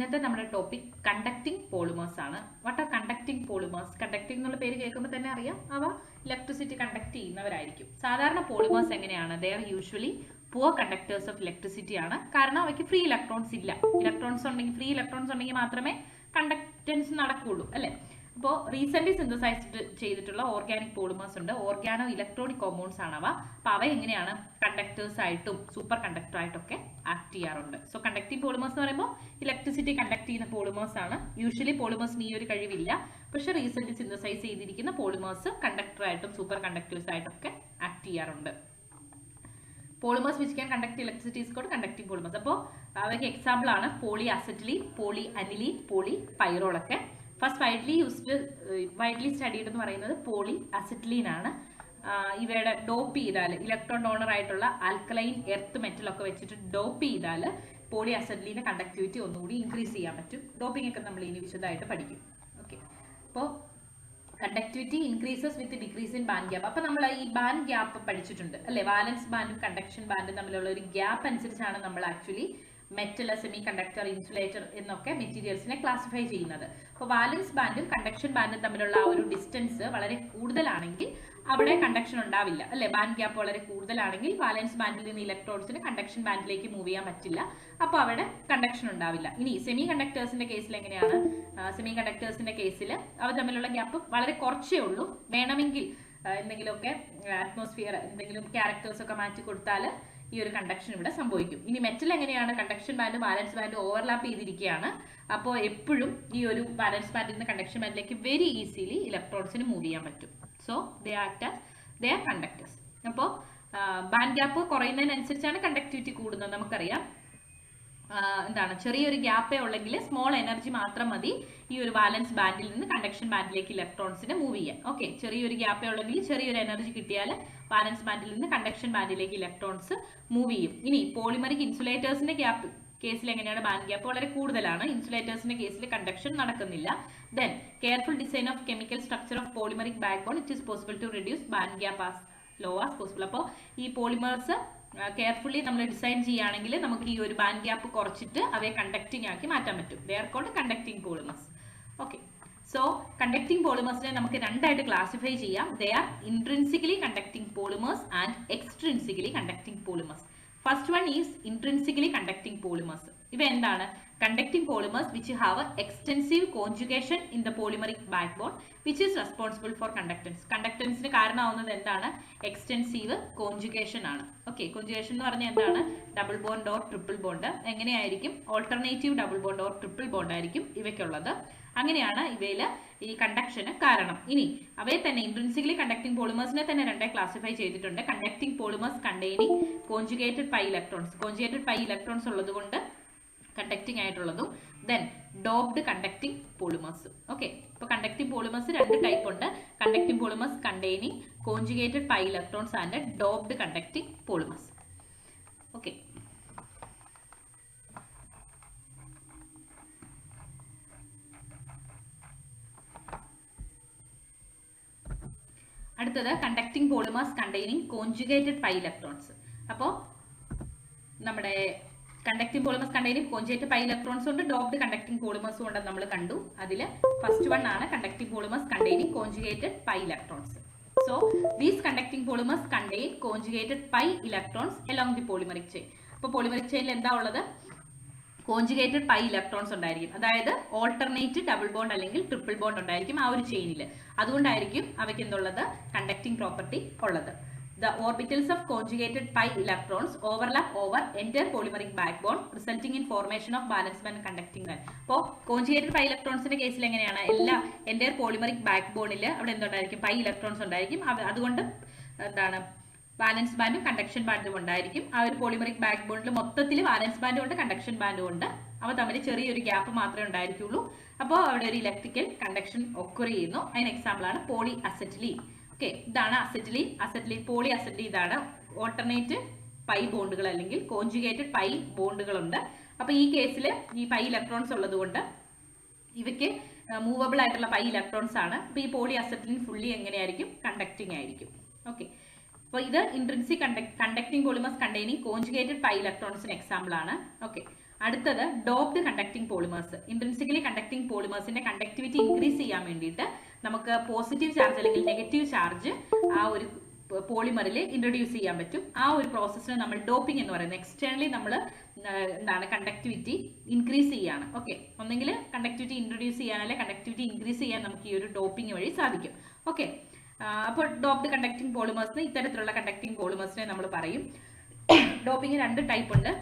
ഇന്നത്തെ നമ്മുടെ topic conducting polymers ആണ്. What are conducting polymers? Conducting എന്നുള്ള പേര് കേൾക്കുമ്പോൾ തന്നെ അറിയാം അവ ഇലക്ട്രിസിറ്റി കണ്ടക്ട് ചെയ്യുന്നവരായിരിക്കും. സാധാരണ പോളിമേഴ്സ് എങ്ങനെയാണ്? They are usually poor conductors of electricity ആണ്. കാരണം അവയ്ക്ക് ഫ്രീ ഇലക്ട്രോൺസ് ഇല്ല. ഇലക്ട്രോൺസ് ഉണ്ടെങ്കിൽ, ഫ്രീ ഇലക്ട്രോൺസ് ഉണ്ടെങ്കിൽ മാത്രമേ കണ്ടക്റ്റൻസ് നടക്കുകയുള്ളൂ അല്ലേ? അപ്പോൾ റീസെന്റ് സിന്തസൈസ്ഡ് ചെയ്തിട്ടുള്ള ഓർഗാനിക് പോളിമേഴ്സ് ഉണ്ട്. ഓർഗാനോ ഇലക്ട്രോണിക് കോമ്പൗണ്ട്സ് ആണ് അവ. അപ്പോൾ അവ എങ്ങനെയാണ് കണ്ടക്ടേഴ്സ് ആയിട്ടും സൂപ്പർ കണ്ടക്ടർ ആയിട്ടൊക്കെ ആക്ട് ചെയ്യാറുണ്ട്. സോ കണ്ടക്ടിങ് പോളിമേഴ്സ് എന്ന് പറയുമ്പോൾ ഇലക്ട്രിസിറ്റി കണ്ടക്ട് ചെയ്യുന്ന പോളിമേഴ്സ് ആണ്. യൂഷ്വലി പോളിമേഴ്സിന് ഈ ഒരു കഴിവില്ല. പക്ഷേ റീസെന്റ് സിന്തസൈസ് ചെയ്തിരിക്കുന്ന പോളിമേഴ്സ് കണ്ടക്ടർ ആയിട്ടും സൂപ്പർ കണ്ടക്ടേഴ്സ് ആയിട്ടൊക്കെ ആക്ട് ചെയ്യാറുണ്ട്. Polymers which can conduct electricity is called conducting polymers. അപ്പോൾ അവയ്ക്ക് എക്സാമ്പിൾ ആണ് poly acetylene, poly aniline, poly pyrrole ഒക്കെ. ഫസ്റ്റ് വൈഡ്ലി സ്റ്റഡീഡ് എന്ന് പറയുന്നത് പോളി അസറ്റിലീൻ ആണ്. ഇവയുടെ ഡോപ്പ് ചെയ്താൽ, ഇലക്ട്രോൺ ഡോണർ ആയിട്ടുള്ള ആൽക്കലൈൻ എർത്ത് മെറ്റലൊക്കെ വെച്ചിട്ട് ഡോപ്പ് ചെയ്താൽ പോളി അസറ്റിലീൻ്റെ കണ്ടക്ടിവിറ്റി ഒന്നുകൂടി ഇൻക്രീസ് ചെയ്യാൻ പറ്റും. ഡോപ്പിംഗ് ഒക്കെ നമ്മൾ ഇനി വിശദമായിട്ട് പഠിക്കും. ഓക്കെ, അപ്പോൾ conductivity increases with decrease in band gap. അപ്പോൾ നമ്മൾ ഈ ബാൻഡ് ഗ്യാപ്പ് പഠിച്ചിട്ടുണ്ട് അല്ലേ? വാലൻസ് ബാൻഡും കണ്ടക്ഷൻ ബാൻഡും തമ്മിലുള്ള ഒരു ഗ്യാപ്പ് അനുസരിച്ചാണ് നമ്മൾ actually metal, semi conductor, insulator എന്നൊക്കെ മെറ്റീരിയൽസിനെ ക്ലാസിഫൈ ചെയ്യുന്നത്. അപ്പോൾ വാലൻസ് ബാൻഡും കണ്ടക്ഷൻ ബാൻഡും തമ്മിലുള്ള ആ ഒരു ഡിസ്റ്റൻസ് വളരെ കൂടുതലാണെങ്കിൽ അവിടെ കണ്ടക്ഷൻ ഉണ്ടാവില്ല അല്ലെ? ബാൻഡ് ഗ്യാപ്പ് വളരെ കൂടുതലാണെങ്കിൽ വാലൻസ് ബാൻഡിൽ നിന്ന് ഇലക്ട്രോൺസിന് കണ്ടക്ഷൻ ബാൻഡിലേക്ക് മൂവ് ചെയ്യാൻ പറ്റില്ല. അപ്പോൾ അവിടെ കണ്ടക്ഷൻ ഉണ്ടാവില്ല. ഇനി സെമി കണ്ടക്ടേഴ്സിന്റെ കേസിൽ എങ്ങനെയാണ്? സെമി കണ്ടക്ടേഴ്സിന്റെ കേസിൽ അവ തമ്മിലുള്ള ഗ്യാപ്പ് വളരെ കുറച്ചേ ഉള്ളൂ. വേണമെങ്കിൽ എന്തെങ്കിലുമൊക്കെ അറ്റ്മോസ്ഫിയർ, എന്തെങ്കിലും ക്യാരക്ടേഴ്സ് ഒക്കെ മാറ്റി കൊടുത്താൽ ഈ ഒരു കണ്ടക്ഷൻ ഇവിടെ സംഭവിക്കും. ഇനി മെറ്റൽ എങ്ങനെയാണ്? കണ്ടക്ഷൻ ബാൻഡും വാലൻസ് ബാൻഡും ഓവർലാപ്പ് ചെയ്തിരിക്കുകയാണ്. അപ്പോൾ എപ്പോഴും ഈ ഒരു വാലൻസ് ബാൻഡിൽ നിന്ന് കണ്ടക്ഷൻ ബാൻഡിലേക്ക് വെരി ഈസിലി ഇലക്ട്രോൺസിന് മൂവ് ചെയ്യാൻ പറ്റും. So they are conductors. അപ്പോൾ ബാൻഡ് ഗ്യാപ്പ് കുറയുന്നതിനനുസരിച്ചാണ് കണ്ടക്ടിവിറ്റി കൂടുന്നത്. നമുക്കറിയാം എന്താണ്, ചെറിയൊരു ഗ്യാപ്പേ ഉള്ളെങ്കിൽ സ്മോൾ എനർജി മാത്രം മതി ഈ ഒരു വാലൻസ് ബാൻഡിൽ നിന്ന് കണ്ടക്ഷൻ ബാൻഡിലേക്ക് ഇലക്ട്രോൺസിനെ മൂവ് ചെയ്യാൻ. ഓക്കെ, ചെറിയൊരു ഗ്യാപ്പേ ഉള്ളെങ്കിൽ ചെറിയൊരു എനർജി കിട്ടിയാൽ വാലൻസ് ബാൻഡിൽ നിന്ന് കണ്ടക്ഷൻ ബാൻഡിലേക്ക് ഇലക്ട്രോൺസ് മൂവ് ചെയ്യും. ഇനി പോളിമറിക് ഇൻസുലേറ്റേഴ്സിന്റെ കേസിൽ എങ്ങനെയാണ്? ബാൻഡ് ഗ്യാപ്പ് വളരെ കൂടുതലാണ്. ഇൻസുലേറ്റേഴ്സിന്റെ കേസിൽ കണ്ടക്ഷൻ നടക്കുന്നില്ല. Then careful design of chemical structure of polymeric backbone it is possible to reduce band gap as low as possible. അപ്പോൾ ഈ പോളിമേഴ്സ് കെയർഫുള്ളി നമ്മൾ ഡിസൈൻ ചെയ്യുകയാണെങ്കിൽ നമുക്ക് ഈ ഒരു ബാൻഡ് ഗ്യാപ്പ് കുറച്ചിട്ട് അവയെ കണ്ടക്ടിങ് ആക്കി മാറ്റാൻ പറ്റും. They are called conducting polymers. Okay, so conducting പോളിമേഴ്സിനെ നമുക്ക് രണ്ടായിട്ട് ക്ലാസിഫൈ ചെയ്യാം. They are intrinsically conducting polymers and extrinsically conducting polymers. First one is intrinsically conducting polymers. ഇവ എന്താണ്? Conducting polymers which have extensive conjugation in the polymeric backbone which is responsible for conductance. കണ്ടക്ടൻസിന് കാരണമാവുന്നത് എന്താണ്? Extensive conjugation ആണ്. Okay, conjugation എന്ന് പറഞ്ഞാൽ എന്താണ്? Double bond or triple bond. എങ്ങനെയായിരിക്കും? Alternative double bond or triple bond ആയിരിക്കും ഇവയ്ക്കുള്ളത്. അങ്ങനെയാണ് ഇവയിൽ ഈ കണ്ടക്ഷന് കാരണം. ഇനി അവയെ തന്നെ ഇൻട്രിൻസിക്കലി കണ്ടക്ടിങ് പോളിമേഴ്സിനെ തന്നെ രണ്ടായി ക്ലാസിഫൈ ചെയ്തിട്ടുണ്ട്. Conducting polymers containing conjugated pi electrons. Conjugated pi electrons ഉള്ളത് കൊണ്ട് കണ്ടക്ടിങ് ആയിട്ടുള്ളതും, then doped conducting polymers. Okay, ഇപ്പോൾ കണ്ടക്ടിങ് പോളിമേഴ്സ് രണ്ട് ടൈപ്പ് ഉണ്ട്. Conducting polymers containing conjugated pi electrons and doped conducting polymers. Okay, അടുത്തത് conducting polymers containing conjugated pi electrons. അപ്പോൾ നമ്മുടെ conducting polymers containing conjugated pi electrons ഉണ്ട്, doped conducting പോളിമേഴ്സും ഉണ്ടെന്ന് നമ്മൾ കണ്ടു. അതിൽ ഫസ്റ്റ് വൺ ആണ് conducting polymers containing conjugated pi electrons. So these conducting polymers contain conjugated pi electrons along the polymeric chain. അപ്പോൾ പോളിമറിക് ചെയിനിൽ എന്താ ഉള്ളത്? കോൺജുഗേറ്റഡ് പൈ ഇലക്ട്രോൺസ് ഉണ്ടായിരിക്കും. അതായത് ഓൾട്ടർനേറ്റ് ഡബിൾ ബോണ്ട് അല്ലെങ്കിൽ ട്രിപ്പിൾ ബോണ്ട് ഉണ്ടായിരിക്കും ആ ഒരു ചെയിനിൽ. അതുകൊണ്ടായിരിക്കും അവയ്ക്ക് എന്തുള്ളത്? കണ്ടക്ടിങ് പ്രോപ്പർട്ടി ഉള്ളത്. The orbitals of conjugated pi electrons overlap over entire polymeric backbone resulting in formation of valence band conducting band. അപ്പോൾ കോൺജുഗേറ്റഡ് പൈ ഇലക്ട്രോൺസിന്റെ കേസിൽ എങ്ങനെയാണ്? എല്ലാ എൻ്റയർ പോളിമറിക് ബാക്ക് ബോണിൽ അവിടെ എന്തുണ്ടായിരിക്കും? പൈ ഇലക്ട്രോൺസ് ഉണ്ടായിരിക്കും. അതുകൊണ്ട് എന്താണ്? വാലൻസ് ബാൻഡും കണ്ടക്ഷൻ ബാൻഡും ഉണ്ടായിരിക്കും. ആ ഒരു പോളിമറിക് ബാക്ക് ബോണിൽ മൊത്തത്തിൽ വാലൻസ് ബാൻഡും ഉണ്ട്, കണ്ടക്ഷൻ ബാൻഡും ഉണ്ട്. അവ തമ്മിൽ ചെറിയൊരു ഗ്യാപ്പ് മാത്രമേ ഉണ്ടായിരിക്കുള്ളൂ. അപ്പോൾ അവിടെ ഒരു ഇലക്ട്രിക്കൽ കണ്ടക്ഷൻ ഒക്കർ ചെയ്യുന്നു. അതിന് എക്സാമ്പിളാണ് പോളി അസറ്റിലീൻ. ഓക്കെ, ഇതാണ് അസറ്റിലീൻ പോളി അസറ്റിലീൻ. ഇതാണ് ഓൾട്ടർനേറ്റ് പൈ ബോണ്ടുകൾ അല്ലെങ്കിൽ കോൺജുഗേറ്റഡ് പൈ ബോണ്ടുകളുണ്ട്. അപ്പോൾ ഈ കേസിൽ ഈ പൈ ഇലക്ട്രോൺസ് ഉള്ളത് കൊണ്ട് ഇവയ്ക്ക് മൂവബിൾ ആയിട്ടുള്ള പൈ ഇലക്ട്രോൺസ് ആണ്. അപ്പോൾ ഈ പോളി അസറ്റിലീൻ ഫുള്ളി എങ്ങനെയായിരിക്കും? കണ്ടക്ടിങ് ആയിരിക്കും. ഓക്കെ, അപ്പോൾ ഇത് intrinsic conducting polymers containing conjugated pi ഇലക്ട്രോൺസിന് എക്സാമ്പിൾ ആണ്. ഓക്കെ, അടുത്തത് doped conducting polymers. Intrinsically conducting പോളിമേഴ്സിന്റെ കണ്ടക്ടിവിറ്റി ഇൻക്രീസ് ചെയ്യാൻ വേണ്ടിയിട്ട് നമുക്ക് പോസിറ്റീവ് ചാർജ് അല്ലെങ്കിൽ നെഗറ്റീവ് ചാർജ് ആ ഒരു പോളിമറിൽ ഇൻട്രൊഡ്യൂസ് ചെയ്യാൻ പറ്റും. ആ ഒരു പ്രോസസ്സിനെ നമ്മൾ ഡോപ്പിംഗ് എന്ന് പറയുന്നത്. എക്സ്റ്റേണലി നമ്മൾ എന്താണ് കണ്ടക്ടിവിറ്റി ഇൻക്രീസ് ചെയ്യാണ്. ഓക്കെ, ഒന്നെങ്കിൽ കണ്ടക്ടിവിറ്റി ഇൻട്രൊഡ്യൂസ് ചെയ്യാൻ അല്ലെങ്കിൽ കണ്ടക്ടിവിറ്റി ഇൻക്രീസ് ചെയ്യാൻ നമുക്ക് ഈ ഒരു ഡോപ്പിംഗ് വഴി സാധിക്കും. ഓക്കെ, അപ്പോൾ ഡോപ്ഡ് കണ്ടക്ടിങ് പോളിമേഴ്സിന് ഇത്തരത്തിലുള്ള കണ്ടക്ടിങ് പോളിമേഴ്സിനെ നമ്മൾ പറയും. ഡോപ്പിംഗ് രണ്ട് ടൈപ്പ് ഉണ്ട്.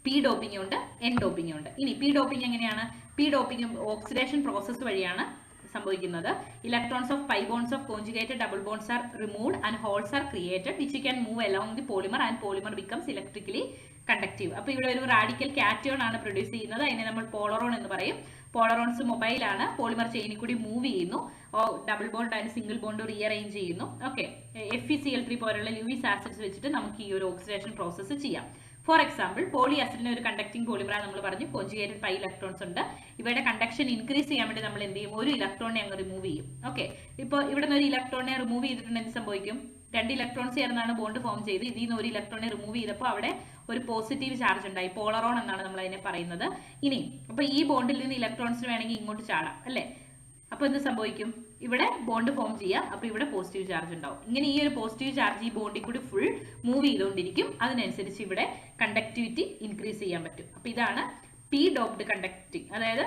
പി ഡോപ്പിംഗ് ഉണ്ട്, എൻ ഡോപ്പിംഗ് ഉണ്ട്. ഇനി പി ഡോപ്പിംഗ് എങ്ങനെയാണ്? പി ഡോപ്പിംഗ് ഓക്സിഡേഷൻ പ്രോസസ്സ് വഴിയാണ് സംഭവിക്കുന്നത്. Electrons of pi bonds of conjugated double bonds are removed and holes are created which can move along the polymer and polymer becomes electrically conductive. അപ്പോൾ ഇവിടെ ഒരു radical cation ആണ് produce ചെയ്യുന്നത്. അതിനെ നമ്മൾ പോളറോൺ എന്ന് പറയും. പോളറോൺസ് മൊബൈലാണ്, പോളിമർ ചെയിനിൽ കൂടി മൂവ് ചെയ്യുന്നു, double bond and single bond rearrange ചെയ്യുന്നു. ഓക്കെ, FeCl3 പോലുള്ള ലൂയിസ് ആസിഡ്സ് വെച്ചിട്ട് നമുക്ക് ഈ ഒരു ഓക്സിഡേഷൻ പ്രോസസ്സ് ചെയ്യാം. ഫോർ എക്സാമ്പിൾ, പോളി ആസിഡിന് ഒരു കണ്ടക്ടിങ് പോളിമറാണ് നമ്മൾ പറഞ്ഞു. കോഞ്ചുഗേറ്റഡ് പൈ ഇലക്ട്രോൺസ് ഉണ്ട്. ഇവയുടെ കണ്ടക്ഷൻ ഇൻക്രീസ് ചെയ്യാൻ വേണ്ടി നമ്മൾ എന്ത് ചെയ്യും? ഒരു ഇലക്ട്രോണിനെ അങ്ങ് റിമൂവ് ചെയ്യും. ഓക്കെ, ഇപ്പോൾ ഇവിടെ നിന്ന് ഒരു ഇലക്ട്രോണിനെ റിമൂവ് ചെയ്തിട്ടുണ്ട്, എന്ത് സംഭവിക്കും? രണ്ട് ഇലക്ട്രോൺസ് ചേർന്നാണ് ബോണ്ട് ഫോം ചെയ്ത്. ഇതിൽ നിന്ന് ഒരു ഇലക്ട്രോണിനെ റിമൂവ് ചെയ്തപ്പോൾ അവിടെ ഒരു പോസിറ്റീവ് ചാർജ് ഉണ്ടായി. പോളറോൺ എന്നാണ് നമ്മൾ അതിനെ പറയുന്നത്. ഇനി അപ്പോൾ ഈ ബോണ്ടിൽ നിന്ന് ഇലക്ട്രോൺസിന് വേണമെങ്കിൽ ഇങ്ങോട്ട് ചാടാം അല്ലേ? അപ്പോൾ എന്ത് സംഭവിക്കും? ഇവിടെ ബോണ്ട് ഫോം ചെയ്യാം. അപ്പോൾ ഇവിടെ പോസിറ്റീവ് ചാർജ് ഉണ്ടാവും. ഇങ്ങനെ ഈ ഒരു പോസിറ്റീവ് ചാർജ് ഈ ബോണ്ടിൽ കൂടി ഫുൾ മൂവ് ചെയ്തുകൊണ്ടിരിക്കും. അതിനനുസരിച്ച് ഇവിടെ കണ്ടക്ടിവിറ്റി ഇൻക്രീസ് ചെയ്യാൻ പറ്റും. അപ്പോൾ ഇതാണ് പി ഡോപ്ഡ് കണ്ടക്ടിങ്. അതായത്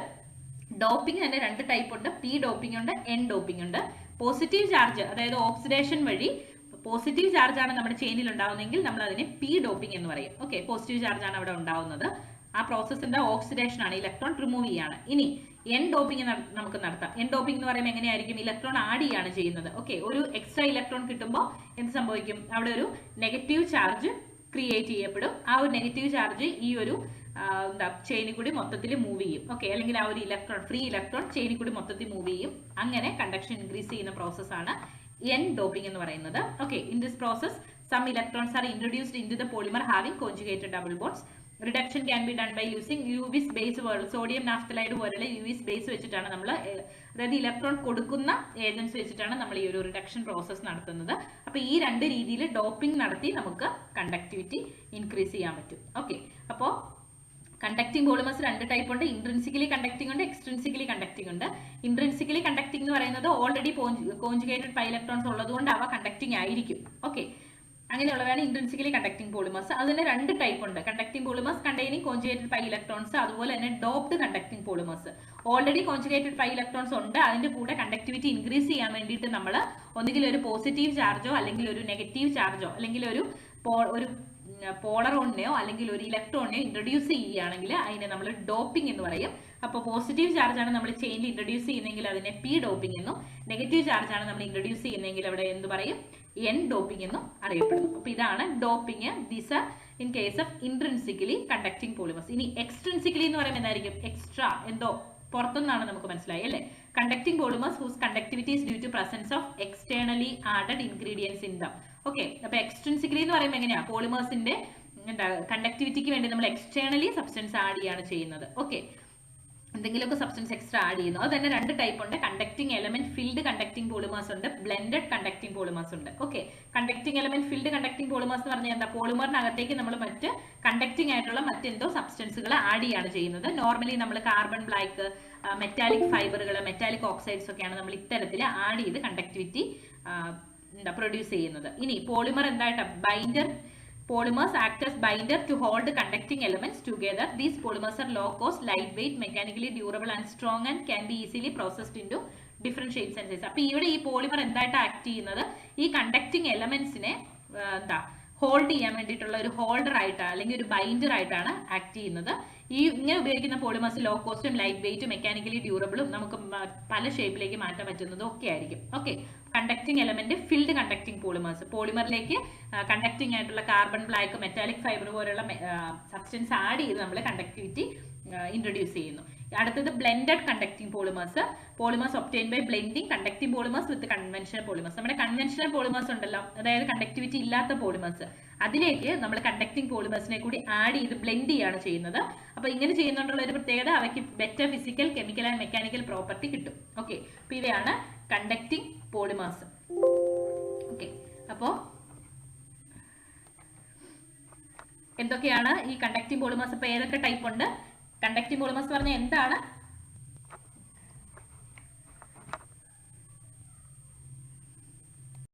ഡോപ്പിംഗ് തന്നെ രണ്ട് ടൈപ്പ് ഉണ്ട്. പി ഡോപ്പിംഗ് ഉണ്ട്, എൻ ഡോപ്പിംഗ് ഉണ്ട്. പോസിറ്റീവ് ചാർജ്, അതായത് ഓക്സിഡേഷൻ വഴി പോസിറ്റീവ് ചാർജ് ആണ് നമ്മുടെ ചെയിനിൽ ഉണ്ടാവുന്നതെങ്കിൽ നമ്മൾ അതിനെ പി ഡോപ്പിംഗ് എന്ന് പറയും. ഓക്കെ, പോസിറ്റീവ് ചാർജ് ആണ് അവിടെ ഉണ്ടാവുന്നത്. ആ പ്രോസസ്സിന്റെ ഓക്സിഡേഷൻ ആണ്, ഇലക്ട്രോൺ റിമൂവ് ചെയ്യാണ്. ഇനി എൻ ഡോപ്പിംഗ് നമുക്ക് നടത്താം. എൻ ഡോപ്പിംഗ് എന്ന് പറയുമ്പോൾ എങ്ങനെയായിരിക്കും? ഇലക്ട്രോൺ ആഡ് ചെയ്യാണ് ചെയ്യുന്നത്. ഓക്കെ, ഒരു എക്സ്ട്രാ ഇലക്ട്രോൺ കിട്ടുമ്പോൾ എന്ത് സംഭവിക്കും? അവിടെ ഒരു നെഗറ്റീവ് ചാർജ് ക്രിയേറ്റ് ചെയ്യപ്പെടും. ആ ഒരു നെഗറ്റീവ് ചാർജ് ഈ ഒരു ചെയിനിൽ കൂടി മൊത്തത്തിൽ മൂവ് ചെയ്യും. ഓക്കെ, അല്ലെങ്കിൽ ആ ഒരു ഇലക്ട്രോൺ, ഫ്രീ ഇലക്ട്രോൺ ചെയിനിൽ കൂടി മൊത്തത്തിൽ മൂവ് ചെയ്യും. അങ്ങനെ കണ്ടക്ഷൻ ഇൻക്രീസ് ചെയ്യുന്ന പ്രോസസ്സാണ് എൻ ഡോപ്പിംഗ് എന്ന് പറയുന്നത്. Okay, in this process some electrons are introduced into the polymer having conjugated double bonds. Reduction can be done by using UV base, sodium naphthalide പോലുള്ള UV base വെച്ചിട്ടാണ് നമ്മൾ, അതായത് electron കൊടുക്കുന്ന agents വെച്ചിട്ടാണ് നമ്മൾ ഈ ഒരു റിഡക്ഷൻ പ്രോസസ് നടത്തുന്നത്. അപ്പോൾ ഈ രണ്ട് രീതിയിൽ ഡോപ്പിംഗ് നടത്തി നമുക്ക് കണ്ടക്ടിവിറ്റി ഇൻക്രീസ് ചെയ്യാൻ പറ്റും. ഓക്കെ, അപ്പോൾ കണ്ടക്ടിങ് പോളിമേഴ്സ് രണ്ട് ടൈപ്പ് ഉണ്ട്. ഇൻട്രിൻസിക്കലി കണ്ടക്ടിങ് ഉണ്ട്, എക്സ്ട്രിൻസിക്കലി കണ്ടക്ടിങ് ഉണ്ട്. ഇൻട്രിൻസിക്കലി കണ്ടക്ടിങ് എന്ന് പറയുന്നത് ഓൾറെഡി കോഞ്ചുഗേറ്റഡ് പൈ ഇലക്ട്രോൺസ് ഉള്ളതുകൊണ്ട് അവ കണ്ടക്ടിങ് ആയിരിക്കും. ഓക്കെ, അങ്ങനെയുള്ളവയാണ് ഇൻട്രിൻസിക്കലി കണ്ടക്ടിങ് പോളിമേഴ്സ്. അതിന് രണ്ട് ടൈപ്പ് ഉണ്ട്. Conducting polymers containing conjugated pi electrons, അതുപോലെ തന്നെ doped conducting polymers. Already conjugated pi electrons ഉണ്ട്, അതിന്റെ കൂടെ കണ്ടക്ടിവിറ്റി ഇൻക്രീസ് ചെയ്യാൻ വേണ്ടിയിട്ട് നമ്മൾ ഒന്നുകിൽ ഒരു പോസിറ്റീവ് ചാർജോ അല്ലെങ്കിൽ ഒരു നെഗറ്റീവ് ചാർജോ അല്ലെങ്കിൽ ഒരു പോളറോണിനെയോ അല്ലെങ്കിൽ ഒരു ഇലക്ട്രോണിനെയോ ഇൻട്രൊഡ്യൂസ് ചെയ്യുകയാണെങ്കിൽ അതിനെ നമ്മൾ ഡോപ്പിംഗ് എന്ന് പറയും. അപ്പോൾ പോസിറ്റീവ് ചാർജ് ആണ് നമ്മൾ ചെയിനിൽ ഇൻട്രൊഡ്യൂസ് ചെയ്യുന്നതെങ്കിൽ അതിനെ പി ഡോപ്പിംഗ് എന്നും, നെഗറ്റീവ് ചാർജ് ആണ് നമ്മൾ ഇൻട്രൊഡ്യൂസ് ചെയ്യുന്നതെങ്കിൽ അവിടെ എന്ത് പറയും? എൻ ഡോപ്പിംഗ് എന്നും അറിയപ്പെടുന്നു. അപ്പോൾ ഇതാണ് doping. These are in case of intrinsically conducting polymers. ഇനി എക്സ്ട്രിൻസിക്കലി എന്ന് പറയുമ്പോൾ എന്തായിരിക്കും? എക്സ്ട്രാ, എന്തോ പുറത്തുനിന്നാണ് നമുക്ക് മനസ്സിലായി അല്ലേ? Conducting polymers whose conductivity is due to presence of externally added ingredients in them. Okay, അപ്പൊ എക്സ്ട്രിൻസിക്കലി എന്ന് പറയുമ്പോൾ എങ്ങനെയാ? പോളിമേഴ്സിന്റെ എന്താ കണ്ടക്ടിവിറ്റിക്ക് വേണ്ടി നമ്മൾ എക്സ്റ്റേണലി സബ്സ്റ്റൻസ് ആഡ് ചെയ്യാണ് ചെയ്യുന്നത്. ഓക്കെ, എന്തെങ്കിലുമൊക്കെ സബ്സ്റ്റൻസ് എക്സ്ട്രാ ആഡ് ചെയ്യുന്നു. അത് തന്നെ രണ്ട് ടൈപ്പ് ഉണ്ട്. Conducting element filled conducting polymers ഉണ്ട്, ബ്ലെൻഡഡ് കണ്ടക്ടിങ് പോളിമേഴ്സ് ഉണ്ട്. Okay, conducting element filled conducting polymers എന്ന് പറഞ്ഞാൽ എന്താ? പോളിമറിനകത്തേക്ക് നമ്മൾ മറ്റ് കണ്ടക്ടിങ് ആയിട്ടുള്ള മറ്റെന്തോ സബ്സ്റ്റൻസുകൾ ആഡ് ചെയ്യാണ് ചെയ്യുന്നത്. നോർമലി നമ്മൾ കാർബൺ ബ്ലാക്ക്, മെറ്റാലിക് ഫൈബറുകൾ, മെറ്റാലിക് ഓക്സൈഡ്സ് ഒക്കെയാണ് നമ്മൾ ഇത്തരത്തിൽ ആഡ് ചെയ്ത് കണ്ടക്ടിവിറ്റി പ്രൊഡ്യൂസ് ചെയ്യുന്നത്. ഇനി പോളിമർ എന്തായിട്ടാ? Binder. Polymers act as binder to hold conducting elements together. These polymers are low cost, lightweight, mechanically durable and strong and can be easily processed into different shapes and sizes. അപ്പോൾ ഇവിടെ ഈ polymer എന്തായിട്ട് act ചെയ്യുന്നത്? ഈ conducting എലമെന്റ്സിനെ എന്താ hold ചെയ്യാൻ വേണ്ടിയിട്ടുള്ള ഒരു ഹോൾഡർ ആയിട്ടാണ് അല്ലെങ്കിൽ ഒരു ബൈൻഡർ ആയിട്ടാണ് ആക്ട് ചെയ്യുന്നത്. ഈ ഇങ്ങനെ ഉപയോഗിക്കുന്ന പോളിമേഴ്സ് ലോ കോസ്റ്റും ലൈറ്റ് വെയിറ്റും മെക്കാനിക്കലി ഡ്യൂറബിളും നമുക്ക് പല ഷേപ്പിലേക്ക് മാറ്റാൻ പറ്റുന്നതും ഒക്കെ ആയിരിക്കും. Okay, conducting element filled conducting polymers. പോളിമറിലേക്ക് കണ്ടക്ടിങ് ആയിട്ടുള്ള കാർബൺ ബ്ലാക്ക്, മെറ്റാലിക് ഫൈബർ പോലുള്ള സബ്സ്റ്റൻസ് ആഡ് ചെയ്ത് നമ്മൾ കണ്ടക്ടിവിറ്റി ഇൻട്രൊഡ്യൂസ് ചെയ്യുന്നു. അടുത്തത് blended conducting polymers. Polymers obtain by blending conducting polymers with conventional polymers. നമ്മുടെ കൺവെൻഷണൽ പോളിമേഴ്സ് ഉണ്ടല്ലോ, അതായത് കണ്ടക്ടിവിറ്റി ഇല്ലാത്ത പോളിമേഴ്സ്, അതിലേക്ക് നമ്മൾ കണ്ടക്ടിങ് പോളിമേഴ്സിനെ കൂടി ആഡ് ചെയ്ത് ബ്ലെൻഡ് ചെയ്യാണ് ചെയ്യുന്നത്. അപ്പോൾ ഇങ്ങനെ ചെയ്യുന്നതുകൊണ്ടുള്ള ഒരു പ്രത്യേകത, അവയ്ക്ക് better physical, chemical and mechanical property കിട്ടും. ഓക്കെ, അപ്പോൾ ഇവയാണ് കണ്ടക്ടിങ് പോളിമേഴ്സ്. ഓക്കെ, അപ്പോൾ എന്തൊക്കെയാണ് ഈ കണ്ടക്റ്റിംഗ് പോളിമേഴ്സ്? അപ്പോൾ ഏതൊക്കെ ടൈപ്പ് ഉണ്ട്? കണ്ടക്റ്റിംഗ് പോളിമേഴ്സ് പറഞ്ഞാൽ എന്താണ്?